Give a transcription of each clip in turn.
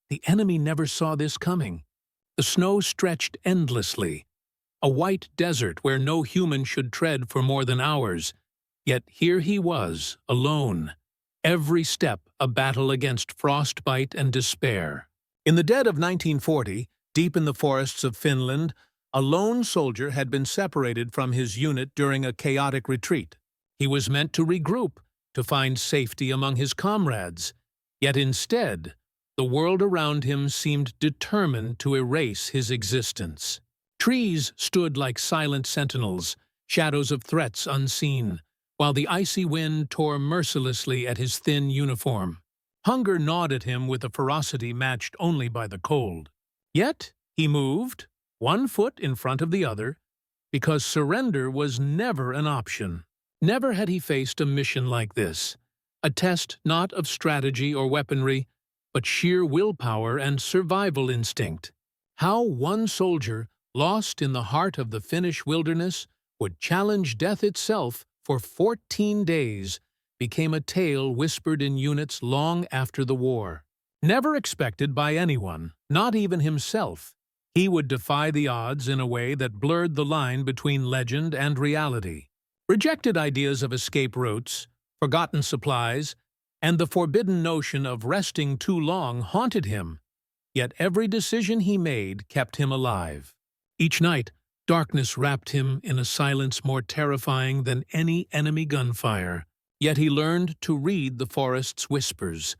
The enemy never saw this coming. The snow stretched endlessly, a white desert where no human should tread for more than hours. Yet here he was, alone, every step a battle against frostbite and despair. In the dead of 1940, deep in the forests of Finland, a lone soldier had been separated from his unit during a chaotic retreat. He was meant to regroup, to find safety among his comrades. Yet instead, the world around him seemed determined to erase his existence. Trees stood like silent sentinels, shadows of threats unseen, while the icy wind tore mercilessly at his thin uniform. Hunger gnawed at him with a ferocity matched only by the cold. Yet he moved, one foot in front of the other, because surrender was never an option. Never had he faced a mission like this, a test not of strategy or weaponry, but sheer willpower and survival instinct. How one soldier, lost in the heart of the Finnish wilderness, would challenge death itself for 14 days became a tale whispered in units long after the war. Never expected by anyone, not even himself, he would defy the odds in a way that blurred the line between legend and reality. Rejected ideas of escape routes, forgotten supplies, and the forbidden notion of resting too long haunted him, yet every decision he made kept him alive. Each night, darkness wrapped him in a silence more terrifying than any enemy gunfire, yet he learned to read the forest's whispers,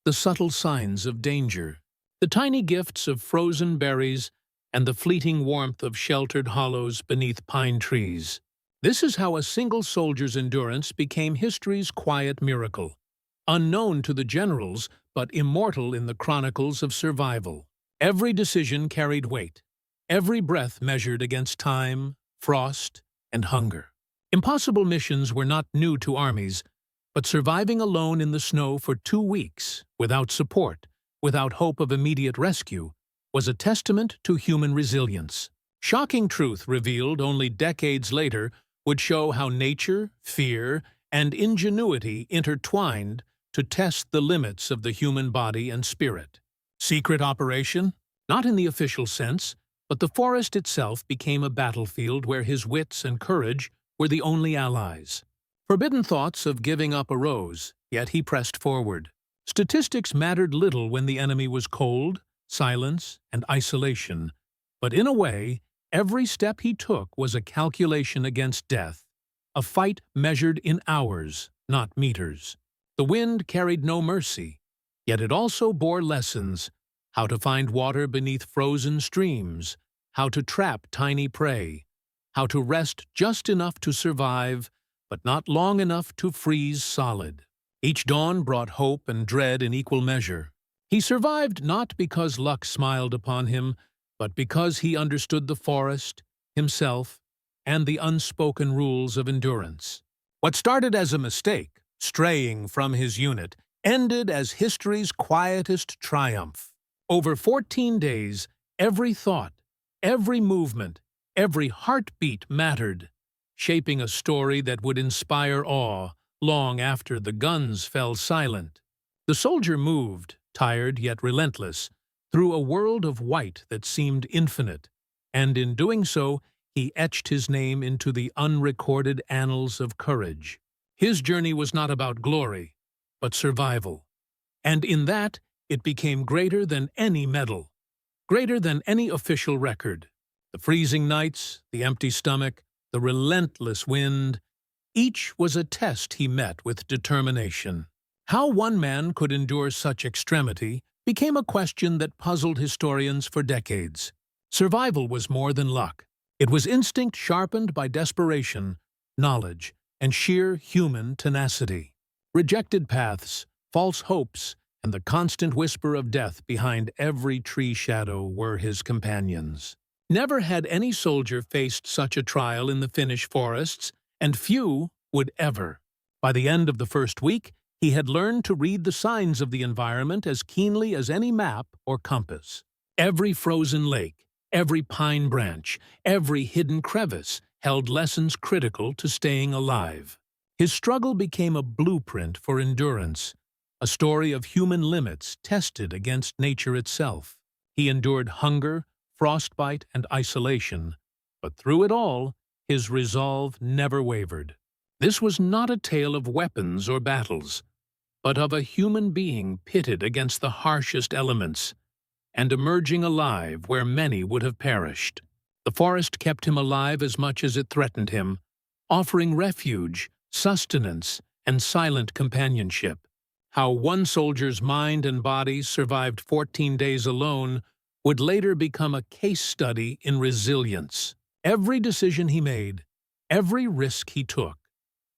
the subtle signs of danger, the tiny gifts of frozen berries, and the fleeting warmth of sheltered hollows beneath pine trees. This is how a single soldier's endurance became history's quiet miracle, unknown to the generals but immortal in the chronicles of survival. Every decision carried weight, every breath measured against time, frost, and hunger. Impossible missions were not new to armies, but surviving alone in the snow for 2 weeks, without support, without hope of immediate rescue, was a testament to human resilience. Shocking truth revealed only decades later would show how nature, fear, and ingenuity intertwined to test the limits of the human body and spirit. Secret operation? Not in the official sense, but the forest itself became a battlefield where his wits and courage were the only allies. Forbidden thoughts of giving up arose, yet he pressed forward. Statistics mattered little when the enemy was cold, silence, and isolation, but in a way, every step he took was a calculation against death, a fight measured in hours, not meters. The wind carried no mercy, yet it also bore lessons: how to find water beneath frozen streams, how to trap tiny prey, how to rest just enough to survive, but not long enough to freeze solid. Each dawn brought hope and dread in equal measure. He survived not because luck smiled upon him, but because he understood the forest, himself, and the unspoken rules of endurance. What started as a mistake, straying from his unit, ended as history's quietest triumph. Over 14 days, every thought, every movement, every heartbeat mattered, shaping a story that would inspire awe long after the guns fell silent. The soldier moved, tired yet relentless, through a world of white that seemed infinite, and in doing so, he etched his name into the unrecorded annals of courage. His journey was not about glory, but survival. And in that, it became greater than any medal, greater than any official record. The freezing nights, the empty stomach, the relentless wind, each was a test he met with determination. How one man could endure such extremity became a question that puzzled historians for decades. Survival was more than luck. It was instinct sharpened by desperation, knowledge, and sheer human tenacity. Rejected paths, false hopes, and the constant whisper of death behind every tree shadow were his companions. Never had any soldier faced such a trial in the Finnish forests, and few would ever. By the end of the first week, he had learned to read the signs of the environment as keenly as any map or compass. Every frozen lake, every pine branch, every hidden crevice held lessons critical to staying alive. His struggle became a blueprint for endurance, a story of human limits tested against nature itself. He endured hunger, frostbite, and isolation, but through it all, his resolve never wavered. This was not a tale of weapons or battles, but of a human being pitted against the harshest elements and emerging alive where many would have perished. The forest kept him alive as much as it threatened him, offering refuge, sustenance, and silent companionship. How one soldier's mind and body survived 14 days alone would later become a case study in resilience. Every decision he made, every risk he took,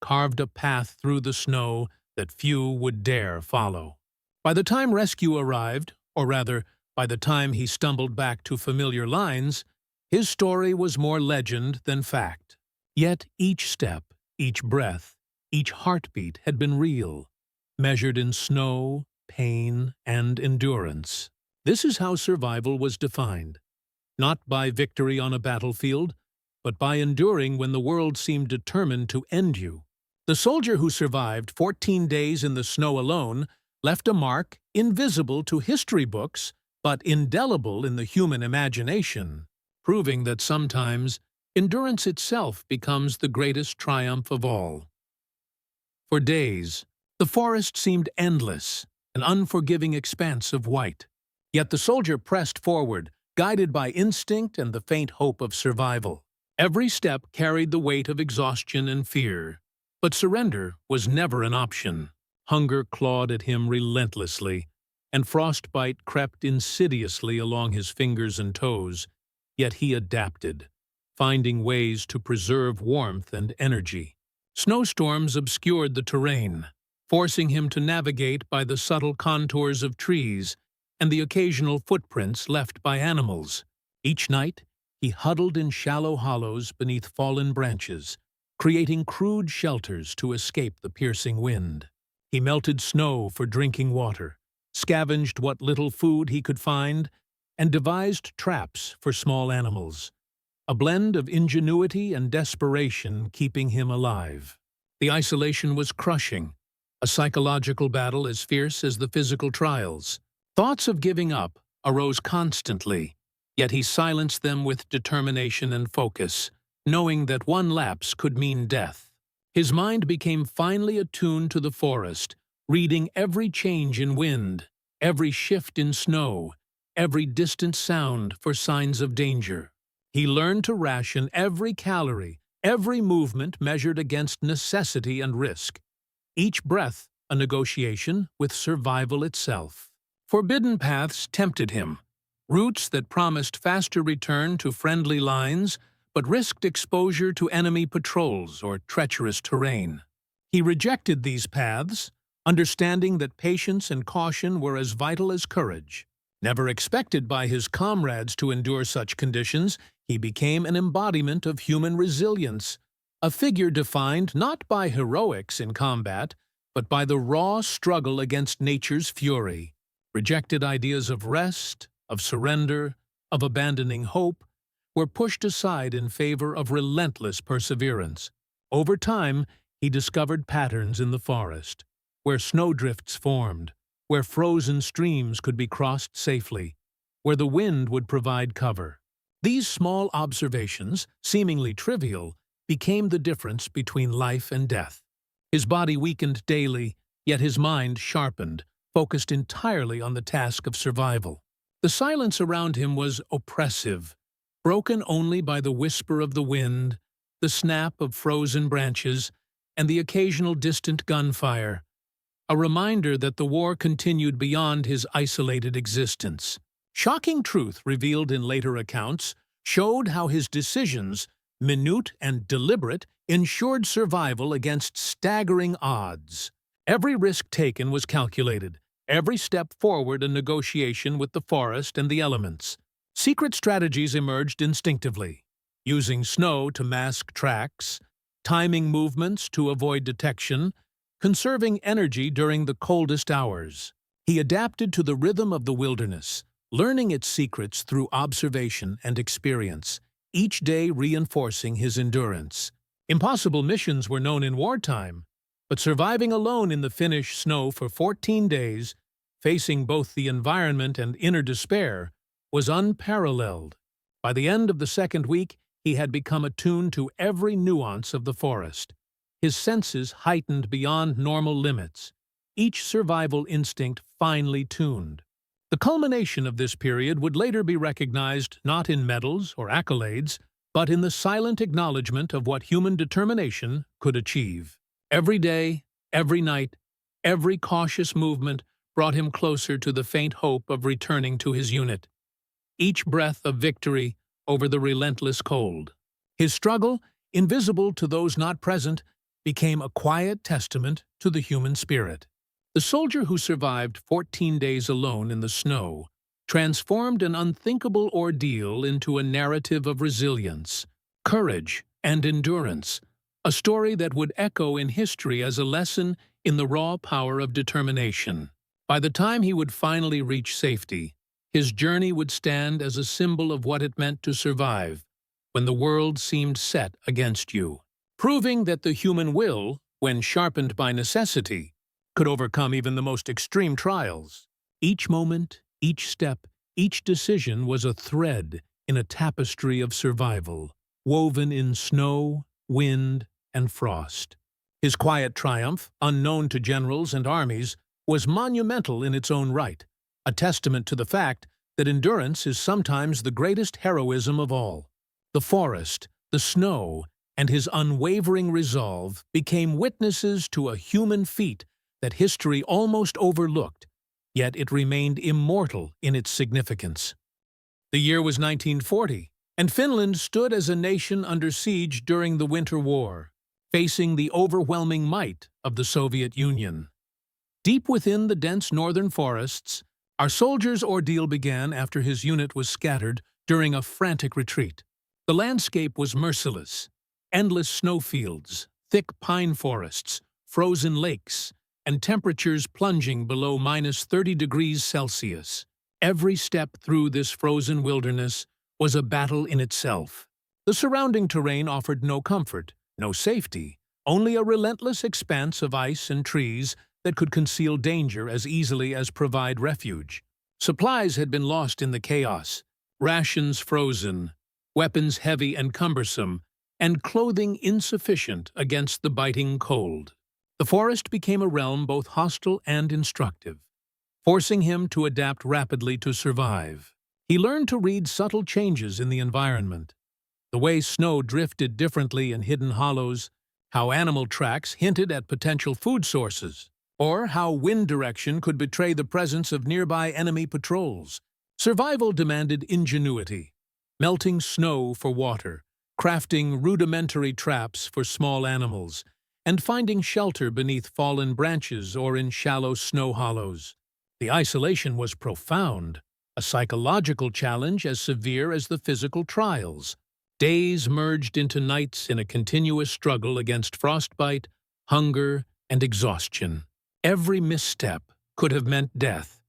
carved a path through the snow that few would dare follow. By the time rescue arrived, or rather, by the time he stumbled back to familiar lines, his story was more legend than fact. Yet each step, each breath, each heartbeat had been real, measured in snow, pain, and endurance. This is how survival was defined, not by victory on a battlefield, but by enduring when the world seemed determined to end you. The soldier who survived 14 days in the snow alone left a mark invisible to history books, but indelible in the human imagination, proving that sometimes endurance itself becomes the greatest triumph of all. For days, the forest seemed endless, an unforgiving expanse of white. Yet the soldier pressed forward, guided by instinct and the faint hope of survival. Every step carried the weight of exhaustion and fear, but surrender was never an option. Hunger clawed at him relentlessly, and frostbite crept insidiously along his fingers and toes, yet he adapted, finding ways to preserve warmth and energy. Snowstorms obscured the terrain, forcing him to navigate by the subtle contours of trees and the occasional footprints left by animals. Each night, he huddled in shallow hollows beneath fallen branches, creating crude shelters to escape the piercing wind. He melted snow for drinking water, scavenged what little food he could find, and devised traps for small animals, a blend of ingenuity and desperation keeping him alive. The isolation was crushing, a psychological battle as fierce as the physical trials. Thoughts of giving up arose constantly, yet he silenced them with determination and focus, knowing that one lapse could mean death. His mind became finely attuned to the forest, reading every change in wind, every shift in snow, every distant sound for signs of danger. He learned to ration every calorie, every movement measured against necessity and risk, each breath a negotiation with survival itself. Forbidden paths tempted him, routes that promised faster return to friendly lines but risked exposure to enemy patrols or treacherous terrain. He rejected these paths, understanding that patience and caution were as vital as courage. Never expected by his comrades to endure such conditions, he became an embodiment of human resilience, a figure defined not by heroics in combat, but by the raw struggle against nature's fury. Rejected ideas of rest, of surrender, of abandoning hope, were pushed aside in favor of relentless perseverance. Over time, he discovered patterns in the forest, where snowdrifts formed, where frozen streams could be crossed safely, where the wind would provide cover. These small observations, seemingly trivial, became the difference between life and death. His body weakened daily, yet his mind sharpened, focused entirely on the task of survival. The silence around him was oppressive, broken only by the whisper of the wind, the snap of frozen branches, and the occasional distant gunfire, a reminder that the war continued beyond his isolated existence. Shocking truth revealed in later accounts showed how his decisions, minute and deliberate, ensured survival against staggering odds. Every risk taken was calculated, every step forward a negotiation with the forest and the elements. Secret strategies emerged instinctively, using snow to mask tracks, timing movements to avoid detection, conserving energy during the coldest hours. He adapted to the rhythm of the wilderness, learning its secrets through observation and experience, each day reinforcing his endurance. Impossible missions were known in wartime, But surviving alone in the Finnish snow for 14 days, facing both the environment and inner despair, was unparalleled. By the end of the second week, he had become attuned to every nuance of the forest. His senses heightened beyond normal limits, each survival instinct finely tuned. The culmination of this period would later be recognized not in medals or accolades, but in the silent acknowledgement of what human determination could achieve. Every day, every night, every cautious movement brought him closer to the faint hope of returning to his unit. Each breath of victory over the relentless cold. His struggle, invisible to those not present, became a quiet testament to the human spirit. The soldier who survived 14 days alone in the snow transformed an unthinkable ordeal into a narrative of resilience, courage, and endurance, a story that would echo in history as a lesson in the raw power of determination. By the time he would finally reach safety, his journey would stand as a symbol of what it meant to survive when the world seemed set against you, proving that the human will, when sharpened by necessity, could overcome even the most extreme trials. Each moment, each step, each decision was a thread in a tapestry of survival, woven in snow, wind, and frost. His quiet triumph, unknown to generals and armies, was monumental in its own right, a testament to the fact that endurance is sometimes the greatest heroism of all. The forest, the snow, and his unwavering resolve became witnesses to a human feat that history almost overlooked, yet it remained immortal in its significance. The year was 1940, and Finland stood as a nation under siege during the Winter War, facing the overwhelming might of the Soviet Union. Deep within the dense northern forests, our soldier's ordeal began after his unit was scattered during a frantic retreat. The landscape was merciless. Endless snowfields, thick pine forests, frozen lakes, and temperatures plunging below -30 degrees Celsius. Every step through this frozen wilderness was a battle in itself. The surrounding terrain offered no comfort, no safety, only a relentless expanse of ice and trees that could conceal danger as easily as provide refuge. Supplies had been lost in the chaos, rations frozen, weapons heavy and cumbersome, and clothing insufficient against the biting cold. The forest became a realm both hostile and instructive, forcing him to adapt rapidly to survive. He learned to read subtle changes in the environment, the way snow drifted differently in hidden hollows, how animal tracks hinted at potential food sources, or how wind direction could betray the presence of nearby enemy patrols. Survival demanded ingenuity, melting snow for water, crafting rudimentary traps for small animals, and finding shelter beneath fallen branches or in shallow snow hollows. The isolation was profound, a psychological challenge as severe as the physical trials. Days merged into nights in a continuous struggle against frostbite, hunger, and exhaustion. Every misstep could have meant death,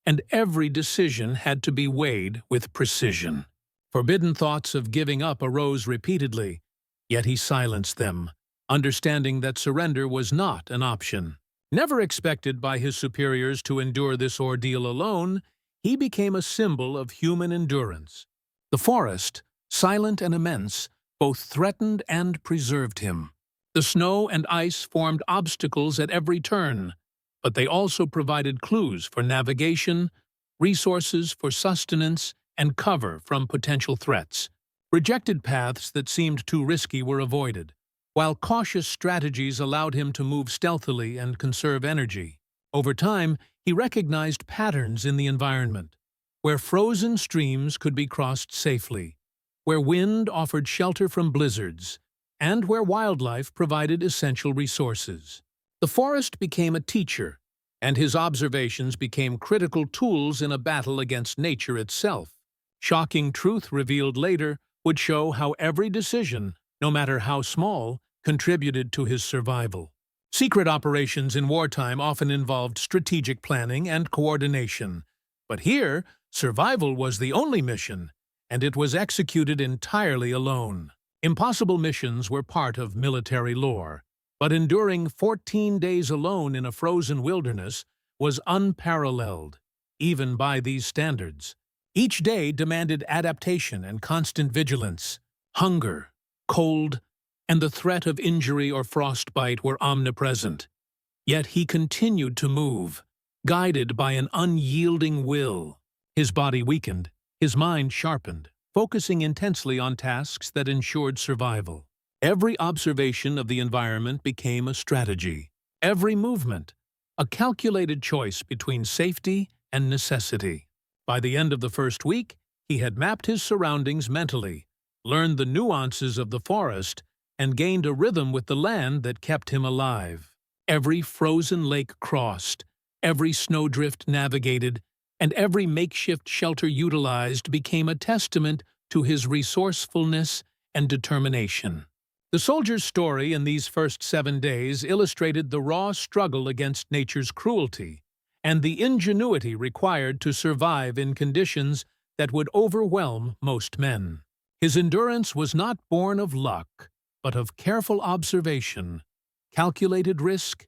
and every decision had to be weighed with precision. Forbidden thoughts of giving up arose repeatedly, yet he silenced them, understanding that surrender was not an option. Never expected by his superiors to endure this ordeal alone, he became a symbol of human endurance. The forest, silent and immense, both threatened and preserved him. The snow and ice formed obstacles at every turn, but they also provided clues for navigation, resources for sustenance, and cover from potential threats. Rejected paths that seemed too risky were avoided, while cautious strategies allowed him to move stealthily and conserve energy. Over time, he recognized patterns in the environment, where frozen streams could be crossed safely, where wind offered shelter from blizzards, and where wildlife provided essential resources. The forest became a teacher, and his observations became critical tools in a battle against nature itself. Shocking truth revealed later would show how every decision, no matter how small, contributed to his survival. Secret operations in wartime often involved strategic planning and coordination, but here, survival was the only mission, and it was executed entirely alone. Impossible missions were part of military lore, But enduring 14 days alone in a frozen wilderness was unparalleled, even by these standards. Each day demanded adaptation and constant vigilance. Hunger, cold, and the threat of injury or frostbite were omnipresent. Yet he continued to move, guided by an unyielding will. His body weakened, his mind sharpened, focusing intensely on tasks that ensured survival. Every observation of the environment became a strategy. Every movement, a calculated choice between safety and necessity. By the end of the first week, he had mapped his surroundings mentally, learned the nuances of the forest, and gained a rhythm with the land that kept him alive. Every frozen lake crossed, every snowdrift navigated, and every makeshift shelter utilized became a testament to his resourcefulness and determination. The soldier's story in these first 7 days illustrated the raw struggle against nature's cruelty and the ingenuity required to survive in conditions that would overwhelm most men. His endurance was not born of luck, but of careful observation, calculated risk,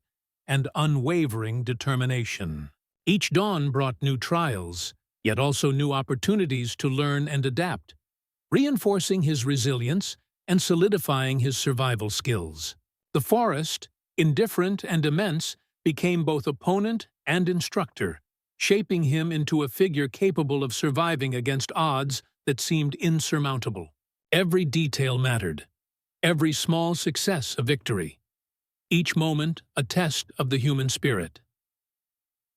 and unwavering determination. Each dawn brought new trials, yet also new opportunities to learn and adapt, reinforcing his resilience and solidifying his survival skills. The forest, indifferent and immense, became both opponent and instructor, shaping him into a figure capable of surviving against odds that seemed insurmountable. Every detail mattered, every small success a victory, each moment a test of the human spirit.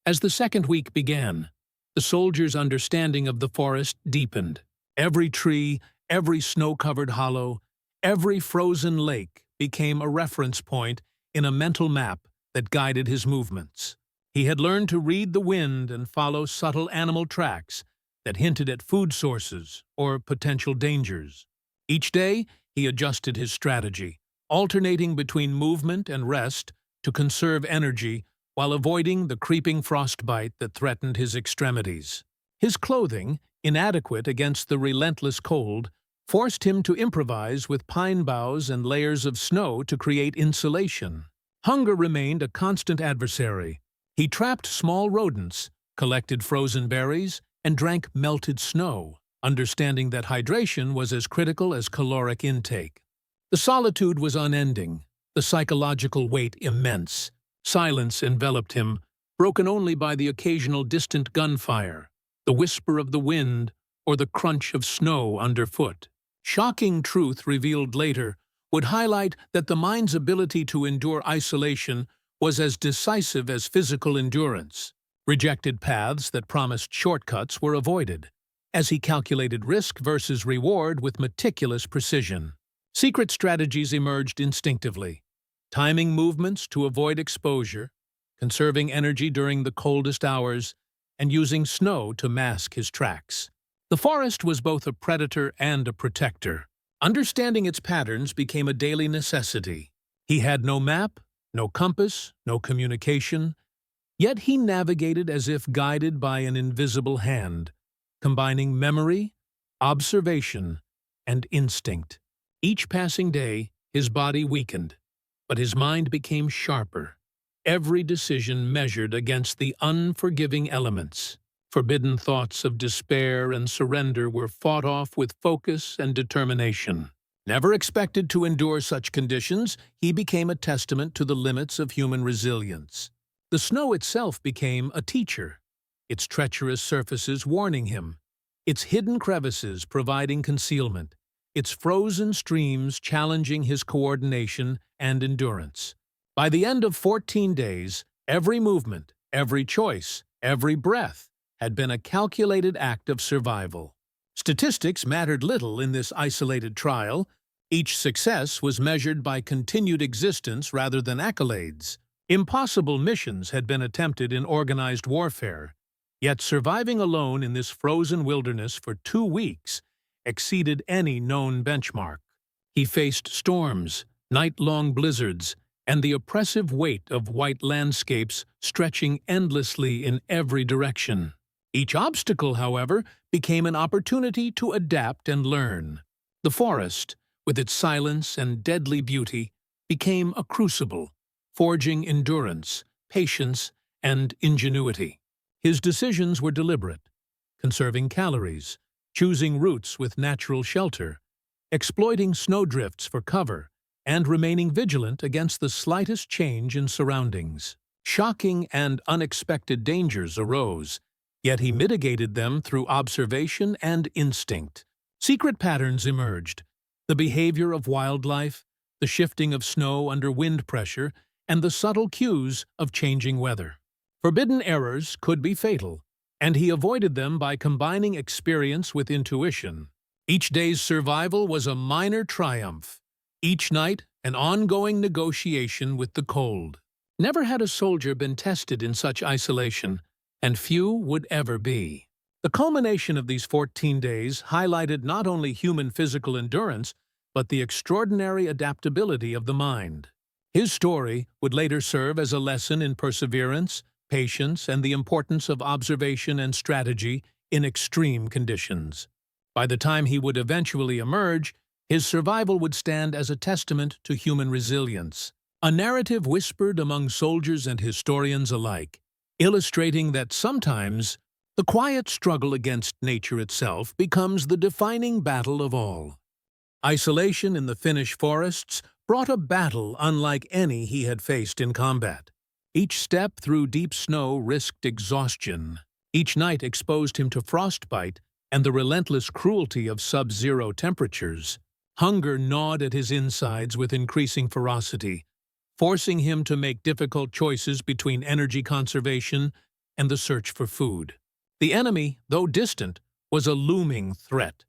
As the second week began, the soldier's understanding of the forest deepened. Every tree, every snow-covered hollow, every frozen lake became a reference point in a mental map that guided his movements. He had learned to read the wind and follow subtle animal tracks that hinted at food sources or potential dangers. Each day, he adjusted his strategy, alternating between movement and rest to conserve energy while avoiding the creeping frostbite that threatened his extremities. His clothing, inadequate against the relentless cold, forced him to improvise with pine boughs and layers of snow to create insulation. Hunger remained a constant adversary. He trapped small rodents, collected frozen berries, and drank melted snow, understanding that hydration was as critical as caloric intake. The solitude was unending, the psychological weight immense. Silence enveloped him, broken only by the occasional distant gunfire, the whisper of the wind, or the crunch of snow underfoot. Shocking truth revealed later would highlight that the mind's ability to endure isolation was as decisive as physical endurance. Rejected paths that promised shortcuts were avoided, as he calculated risk versus reward with meticulous precision. Secret strategies emerged instinctively, timing movements to avoid exposure, conserving energy during the coldest hours, and using snow to mask his tracks. The forest was both a predator and a protector. Understanding its patterns became a daily necessity. He had no map, no compass, no communication, yet he navigated as if guided by an invisible hand, combining memory, observation, and instinct. Each passing day, his body weakened, but his mind became sharper, every decision measured against the unforgiving elements. Forbidden thoughts of despair and surrender were fought off with focus and determination. Never expected to endure such conditions, he became a testament to the limits of human resilience. The snow itself became a teacher, its treacherous surfaces warning him, its hidden crevices providing concealment, its frozen streams challenging his coordination and endurance. By the end of 14 days, every movement, every choice, every breath had been a calculated act of survival. Statistics mattered little in this isolated trial. Each success was measured by continued existence rather than accolades. Impossible missions had been attempted in organized warfare, yet surviving alone in this frozen wilderness for 2 weeks exceeded any known benchmark. He faced storms, night-long blizzards, and the oppressive weight of white landscapes stretching endlessly in every direction. Each obstacle, however, became an opportunity to adapt and learn. The forest, with its silence and deadly beauty, became a crucible, forging endurance, patience, and ingenuity. His decisions were deliberate, conserving calories, choosing routes with natural shelter, exploiting snowdrifts for cover, and remaining vigilant against the slightest change in surroundings. Shocking and unexpected dangers arose, yet he mitigated them through observation and instinct. Secret patterns emerged: the behavior of wildlife, the shifting of snow under wind pressure, and the subtle cues of changing weather. Forbidden errors could be fatal, and he avoided them by combining experience with intuition. Each day's survival was a minor triumph, each night an ongoing negotiation with the cold. Never had a soldier been tested in such isolation, and few would ever be. The culmination of these 14 days highlighted not only human physical endurance, but the extraordinary adaptability of the mind. His story would later serve as a lesson in perseverance, patience, and the importance of observation and strategy in extreme conditions. By the time he would eventually emerge, his survival would stand as a testament to human resilience, a narrative whispered among soldiers and historians alike, illustrating that sometimes the quiet struggle against nature itself becomes the defining battle of all. Isolation in the Finnish forests brought a battle unlike any he had faced in combat. Each step through deep snow risked exhaustion. Each night exposed him to frostbite and the relentless cruelty of sub-zero temperatures. Hunger gnawed at his insides with increasing ferocity, forcing him to make difficult choices between energy conservation and the search for food. The enemy, though distant, was a looming threat.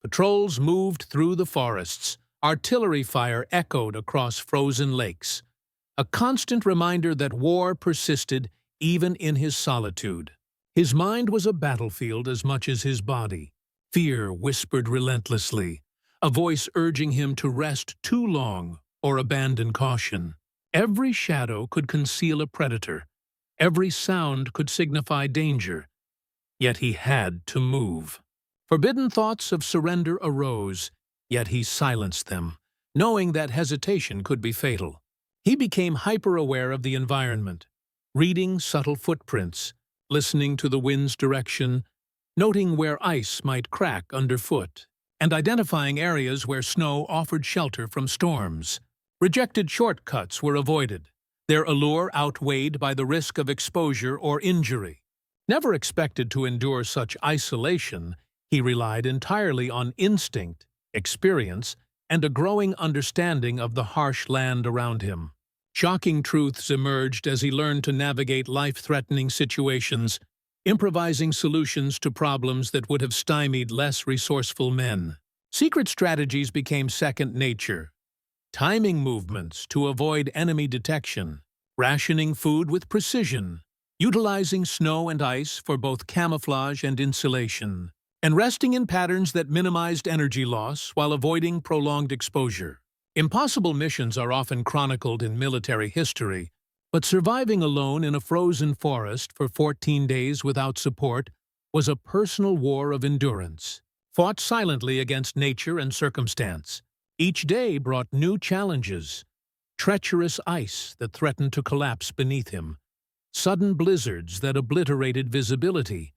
Patrols moved through the forests. Artillery fire echoed across frozen lakes, a constant reminder that war persisted even in his solitude. His mind was a battlefield as much as his body. Fear whispered relentlessly, a voice urging him to rest too long or abandon caution. Every shadow could conceal a predator. Every sound could signify danger. Yet he had to move. Forbidden thoughts of surrender arose, yet he silenced them, knowing that hesitation could be fatal. He became hyper-aware of the environment, reading subtle footprints, listening to the wind's direction, noting where ice might crack underfoot, and identifying areas where snow offered shelter from storms. Rejected shortcuts were avoided, their allure outweighed by the risk of exposure or injury. Never expected to endure such isolation, he relied entirely on instinct, experience, and a growing understanding of the harsh land around him. Shocking truths emerged as he learned to navigate life-threatening situations, improvising solutions to problems that would have stymied less resourceful men. Secret strategies became second nature, timing movements to avoid enemy detection, rationing food with precision, utilizing snow and ice for both camouflage and insulation, and resting in patterns that minimized energy loss while avoiding prolonged exposure. Impossible missions are often chronicled in military history, but surviving alone in a frozen forest for 14 days without support was a personal war of endurance, fought silently against nature and circumstance. Each day brought new challenges: treacherous ice that threatened to collapse beneath him, sudden blizzards that obliterated visibility,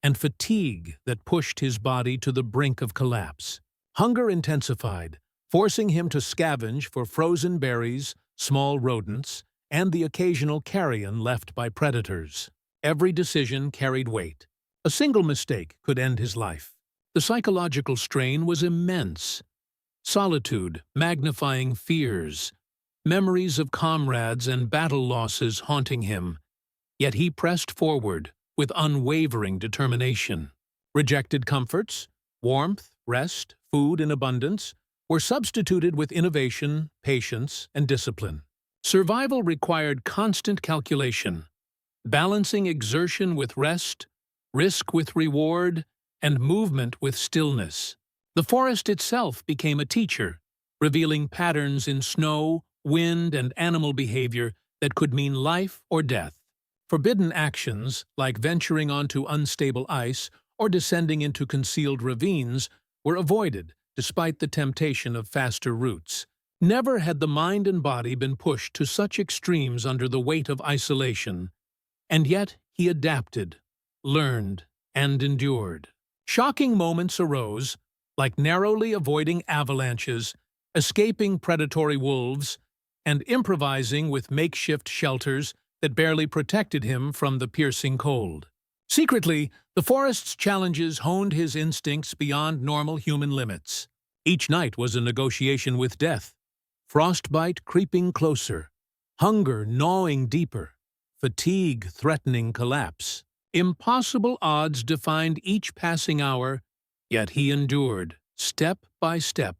and fatigue that pushed his body to the brink of collapse. Hunger intensified, forcing him to scavenge for frozen berries, small rodents, and the occasional carrion left by predators. Every decision carried weight. A single mistake could end his life. The psychological strain was immense. Solitude magnifying fears, memories of comrades and battle losses haunting him. Yet he pressed forward with unwavering determination. Rejected comforts, warmth, rest, food in abundance, were substituted with innovation, patience, and discipline. Survival required constant calculation, balancing exertion with rest, risk with reward, and movement with stillness. The forest itself became a teacher, revealing patterns in snow, wind, and animal behavior that could mean life or death. Forbidden actions, like venturing onto unstable ice or descending into concealed ravines, were avoided despite the temptation of faster routes. Never had the mind and body been pushed to such extremes under the weight of isolation, and yet he adapted, learned, and endured. Shocking moments arose, like narrowly avoiding avalanches, escaping predatory wolves, and improvising with makeshift shelters that barely protected him from the piercing cold. Secretly, the forest's challenges honed his instincts beyond normal human limits. Each night was a negotiation with death, frostbite creeping closer, hunger gnawing deeper, fatigue threatening collapse. Impossible odds defined each passing hour, yet he endured, step by step,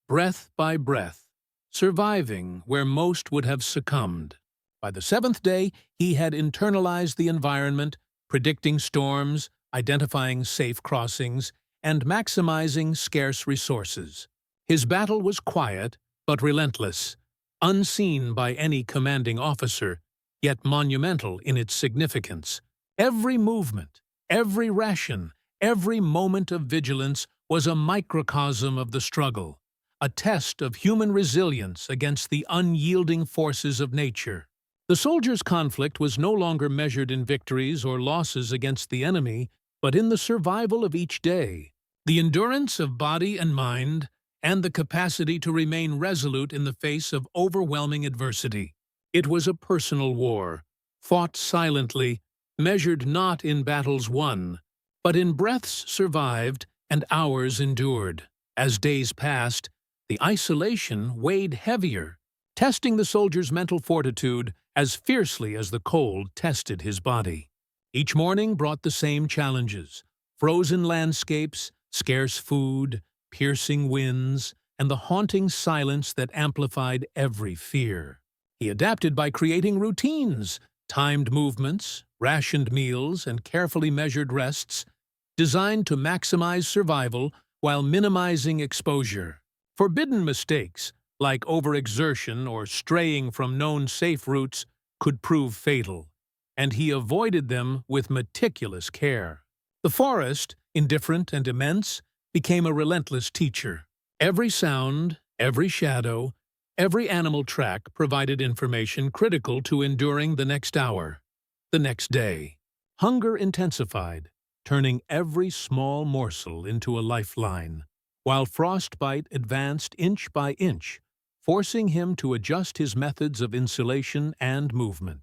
breath by breath, surviving where most would have succumbed. By the seventh day, he had internalized the environment, predicting storms, identifying safe crossings, and maximizing scarce resources. His battle was quiet but relentless, unseen by any commanding officer, yet monumental in its significance. Every movement, every ration, every moment of vigilance was a microcosm of the struggle, a test of human resilience against the unyielding forces of nature. The soldiers' conflict was no longer measured in victories or losses against the enemy, but in the survival of each day. The endurance of body and mind, and the capacity to remain resolute in the face of overwhelming adversity. It was a personal war, fought silently, measured not in battles won, but in breaths survived and hours endured. As days passed, the isolation weighed heavier, testing the soldier's mental fortitude as fiercely as the cold tested his body. Each morning brought the same challenges: frozen landscapes, scarce food, piercing winds, and the haunting silence that amplified every fear. He adapted by creating routines, timed movements, rationed meals, and carefully measured rests, designed to maximize survival while minimizing exposure. Forbidden mistakes, like overexertion or straying from known safe routes, could prove fatal, and he avoided them with meticulous care. The forest, indifferent and immense, became a relentless teacher. Every sound, every shadow, every animal track provided information critical to enduring the next hour, the next day. Hunger intensified, turning every small morsel into a lifeline, while frostbite advanced inch by inch, forcing him to adjust his methods of insulation and movement.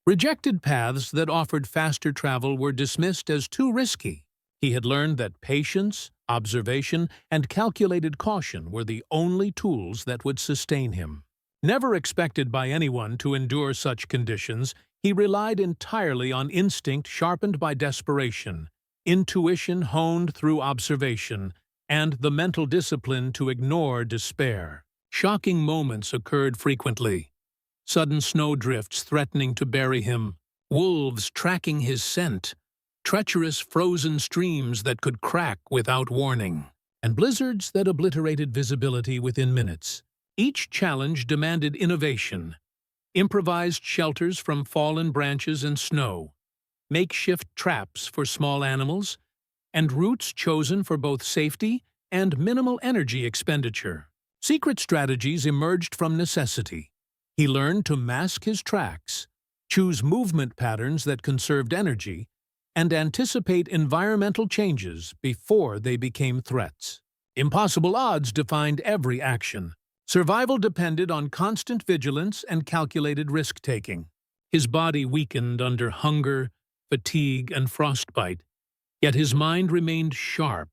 Rejected paths that offered faster travel were dismissed as too risky. He had learned that patience, observation, and calculated caution were the only tools that would sustain him. Never expected by anyone to endure such conditions, he relied entirely on instinct sharpened by desperation, intuition honed through observation, and the mental discipline to ignore despair. Shocking moments occurred frequently. Sudden snowdrifts threatening to bury him, wolves tracking his scent, treacherous frozen streams that could crack without warning, and blizzards that obliterated visibility within minutes. Each challenge demanded innovation: improvised shelters from fallen branches and snow, makeshift traps for small animals, and routes chosen for both safety and minimal energy expenditure. Secret strategies emerged from necessity. He learned to mask his tracks, choose movement patterns that conserved energy, and anticipate environmental changes before they became threats. Impossible odds defined every action. Survival depended on constant vigilance and calculated risk-taking. His body weakened under hunger, fatigue, and frostbite, yet his mind remained sharp,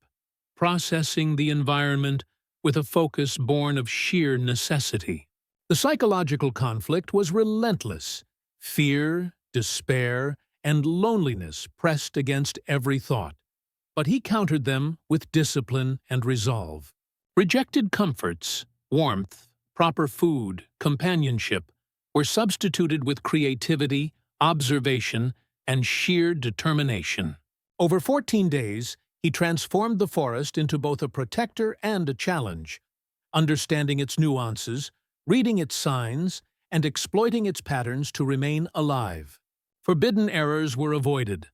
processing the environment with a focus born of sheer necessity. The psychological conflict was relentless. Fear, despair, and loneliness pressed against every thought, but he countered them with discipline and resolve. Rejected comforts, warmth, proper food, companionship, were substituted with creativity, observation, and sheer determination. Over 14 days, he transformed the forest into both a protector and a challenge, understanding its nuances, reading its signs, and exploiting its patterns to remain alive. Forbidden errors were avoided.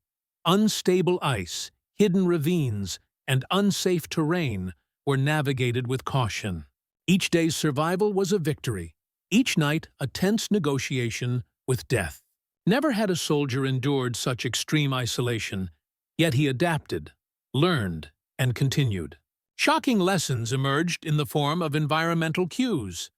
Unstable ice, hidden ravines, and unsafe terrain were navigated with caution. Each day's survival was a victory, each night a tense negotiation with death. Never had a soldier endured such extreme isolation, yet he adapted, learned, and continued. Shocking lessons emerged in the form of environmental cues.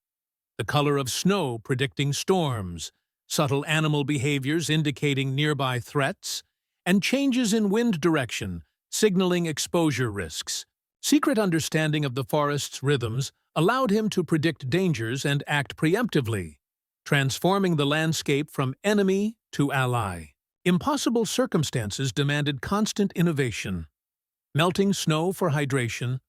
The color of snow predicting storms, subtle animal behaviors indicating nearby threats, and changes in wind direction signaling exposure risks. Secret understanding of the forest's rhythms allowed him to predict dangers and act preemptively, transforming the landscape from enemy to ally. Impossible circumstances demanded constant innovation. Melting snow for hydration,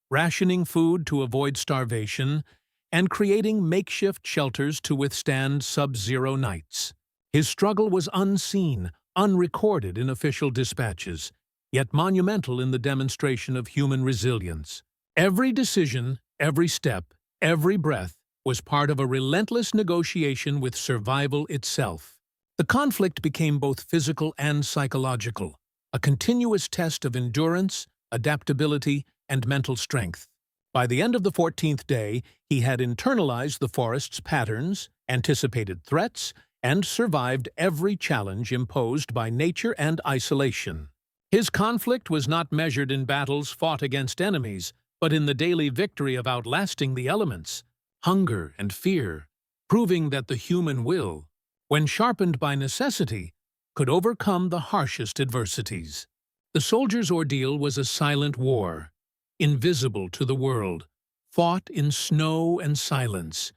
rationing food to avoid starvation, and creating makeshift shelters to withstand sub-zero nights. His struggle was unseen, unrecorded in official dispatches, yet monumental in the demonstration of human resilience. Every decision, every step, every breath was part of a relentless negotiation with survival itself. The conflict became both physical and psychological, a continuous test of endurance, adaptability, and mental strength. By the end of the 14th day, he had internalized the forest's patterns, anticipated threats, and survived every challenge imposed by nature and isolation. His conflict was not measured in battles fought against enemies, but in the daily victory of outlasting the elements, hunger and fear, proving that the human will, when sharpened by necessity, could overcome the harshest adversities. The soldier's ordeal was a silent war, invisible to the world, fought in snow and silence,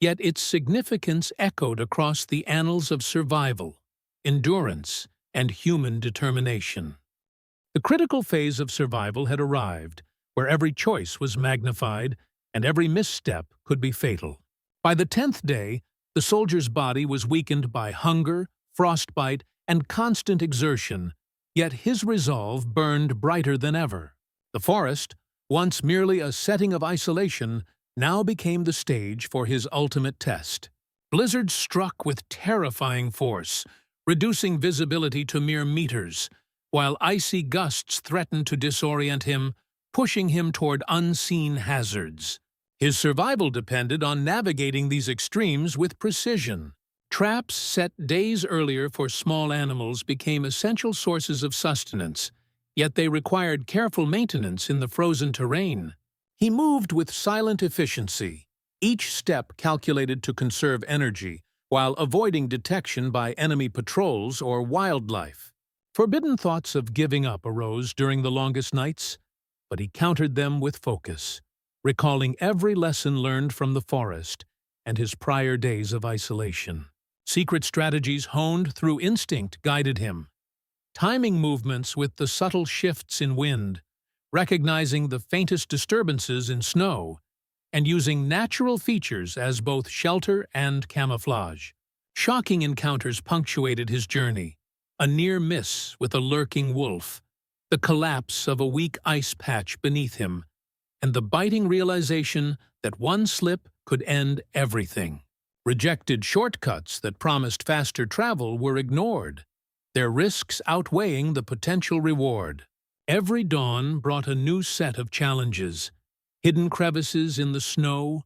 yet its significance echoed across the annals of survival, endurance, and human determination. The critical phase of survival had arrived, where every choice was magnified and every misstep could be fatal. By the 10th day, the soldier's body was weakened by hunger, frostbite, and constant exertion, yet his resolve burned brighter than ever. The forest, once merely a setting of isolation, now became the stage for his ultimate test. Blizzards struck with terrifying force, reducing visibility to mere meters, while icy gusts threatened to disorient him, pushing him toward unseen hazards. His survival depended on navigating these extremes with precision. Traps set days earlier for small animals became essential sources of sustenance, yet they required careful maintenance in the frozen terrain. He moved with silent efficiency, each step calculated to conserve energy, while avoiding detection by enemy patrols or wildlife. Forbidden thoughts of giving up arose during the longest nights, but he countered them with focus, recalling every lesson learned from the forest and his prior days of isolation. Secret strategies honed through instinct guided him, timing movements with the subtle shifts in wind, recognizing the faintest disturbances in snow, and using natural features as both shelter and camouflage. Shocking encounters punctuated his journey: a near miss with a lurking wolf, the collapse of a weak ice patch beneath him, and the biting realization that one slip could end everything. Rejected shortcuts that promised faster travel were ignored, their risks outweighing the potential reward. Every dawn brought a new set of challenges: hidden crevices in the snow,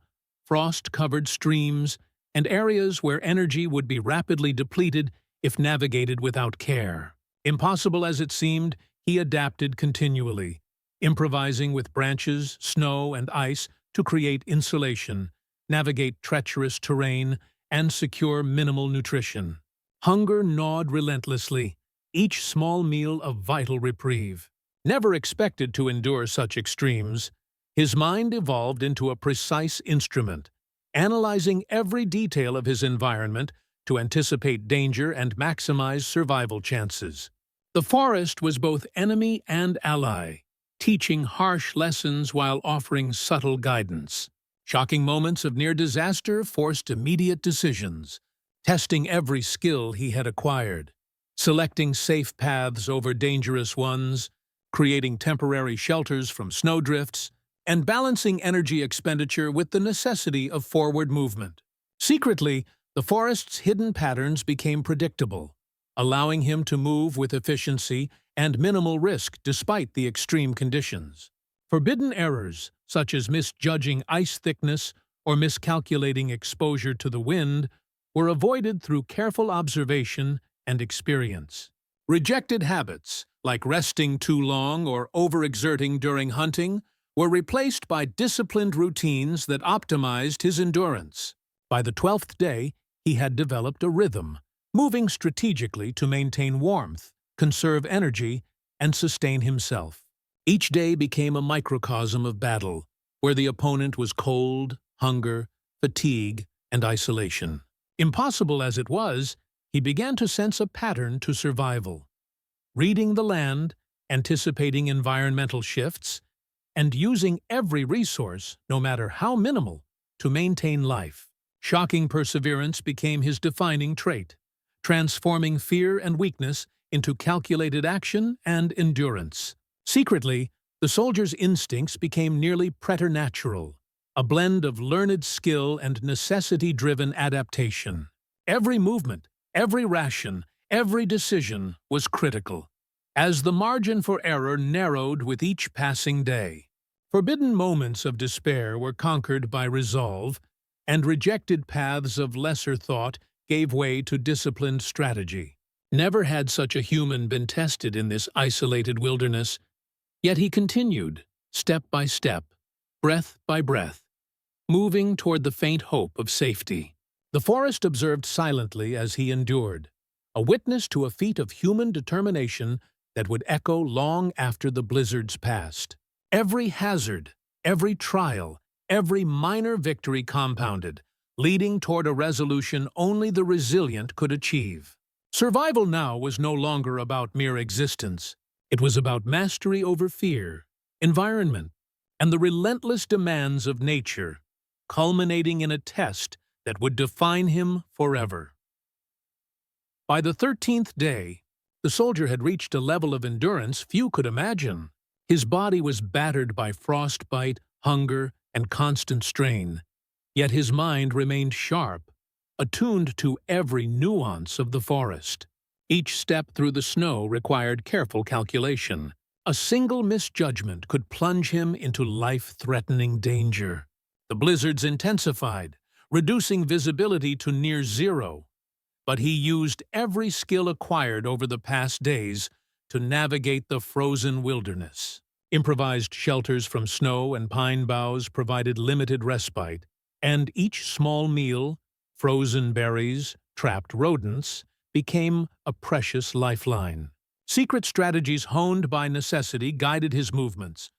frost-covered streams, and areas where energy would be rapidly depleted if navigated without care. Impossible as it seemed, he adapted continually, improvising with branches, snow, and ice to create insulation, navigate treacherous terrain, and secure minimal nutrition. Hunger gnawed relentlessly, each small meal a vital reprieve. Never expected to endure such extremes, his mind evolved into a precise instrument, analyzing every detail of his environment to anticipate danger and maximize survival chances. The forest was both enemy and ally, teaching harsh lessons while offering subtle guidance. Shocking moments of near disaster forced immediate decisions, testing every skill he had acquired, selecting safe paths over dangerous ones, creating temporary shelters from snowdrifts, and balancing energy expenditure with the necessity of forward movement. Secretly, the forest's hidden patterns became predictable, allowing him to move with efficiency and minimal risk despite the extreme conditions. Forbidden errors, such as misjudging ice thickness or miscalculating exposure to the wind, were avoided through careful observation and experience. Rejected habits, like resting too long or overexerting during hunting, were replaced by disciplined routines that optimized his endurance. By the 12th day, he had developed a rhythm, moving strategically to maintain warmth, conserve energy, and sustain himself. Each day became a microcosm of battle, where the opponent was cold, hunger, fatigue, and isolation. Impossible as it was, he began to sense a pattern to survival. Reading the land, anticipating environmental shifts, and using every resource, no matter how minimal, to maintain life. Shocking perseverance became his defining trait, transforming fear and weakness into calculated action and endurance. Secretly, the soldier's instincts became nearly preternatural, a blend of learned skill and necessity-driven adaptation. Every movement, every ration, every decision was critical, as the margin for error narrowed with each passing day. Forbidden moments of despair were conquered by resolve, and rejected paths of lesser thought gave way to disciplined strategy. Never had such a human been tested in this isolated wilderness, yet he continued, step by step, breath by breath, moving toward the faint hope of safety. The forest observed silently as he endured, a witness to a feat of human determination that would echo long after the blizzards passed. Every hazard, every trial, every minor victory compounded, leading toward a resolution only the resilient could achieve. Survival now was no longer about mere existence. It was about mastery over fear, environment, and the relentless demands of nature, culminating in a test that would define him forever. By the 13th day, the soldier had reached a level of endurance few could imagine. His body was battered by frostbite, hunger, and constant strain, yet his mind remained sharp, attuned to every nuance of the forest. Each step through the snow required careful calculation. A single misjudgment could plunge him into life-threatening danger. The blizzards intensified, reducing visibility to near zero, but he used every skill acquired over the past days to navigate the frozen wilderness. Improvised shelters from snow and pine boughs provided limited respite, and each small meal, frozen berries, trapped rodents, became a precious lifeline. Secret strategies honed by necessity guided his movements,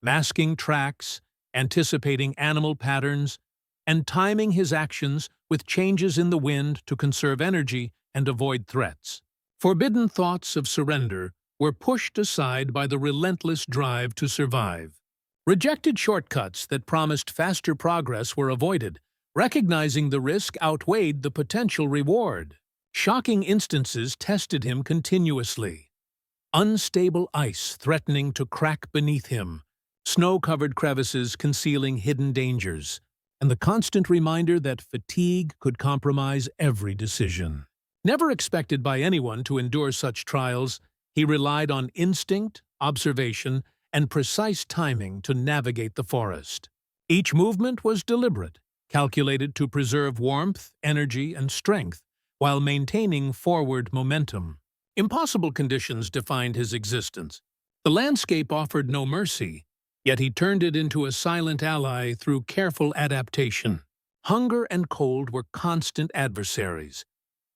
masking tracks, anticipating animal patterns, and timing his actions with changes in the wind to conserve energy and avoid threats. Forbidden thoughts of surrender were pushed aside by the relentless drive to survive. Rejected shortcuts that promised faster progress were avoided, recognizing the risk outweighed the potential reward. Shocking instances tested him continuously. Unstable ice threatening to crack beneath him, snow-covered crevices concealing hidden dangers, and the constant reminder that fatigue could compromise every decision. Never expected by anyone to endure such trials, he relied on instinct, observation, and precise timing to navigate the forest. Each movement was deliberate, calculated to preserve warmth, energy, and strength, while maintaining forward momentum. Impossible conditions defined his existence. The landscape offered no mercy, yet he turned it into a silent ally through careful adaptation. Hunger and cold were constant adversaries,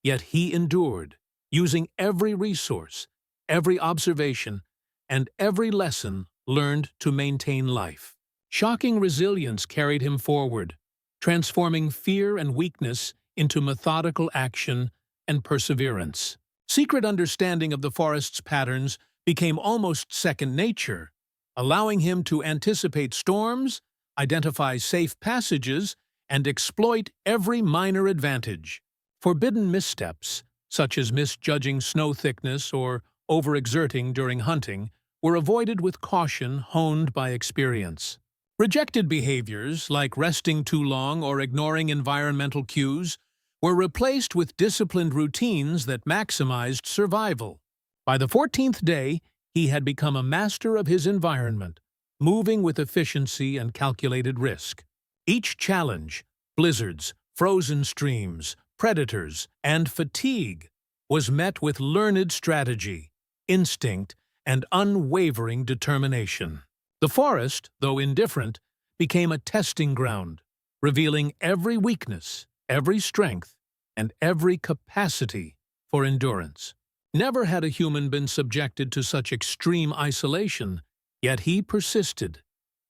yet he endured, using every resource, every observation, and every lesson learned to maintain life. Shocking resilience carried him forward, transforming fear and weakness into methodical action and perseverance. Secret understanding of the forest's patterns became almost second nature, allowing him to anticipate storms, identify safe passages, and exploit every minor advantage. Forbidden missteps, such as misjudging snow thickness or overexerting during hunting, were avoided with caution honed by experience. Rejected behaviors, like resting too long or ignoring environmental cues, were replaced with disciplined routines that maximized survival. By the 14th day, he had become a master of his environment, moving with efficiency and calculated risk. Each challenge, blizzards, frozen streams, predators, and fatigue, was met with learned strategy, instinct, and unwavering determination. The forest, though indifferent, became a testing ground, revealing every weakness, every strength, and every capacity for endurance. Never had a human been subjected to such extreme isolation, yet he persisted,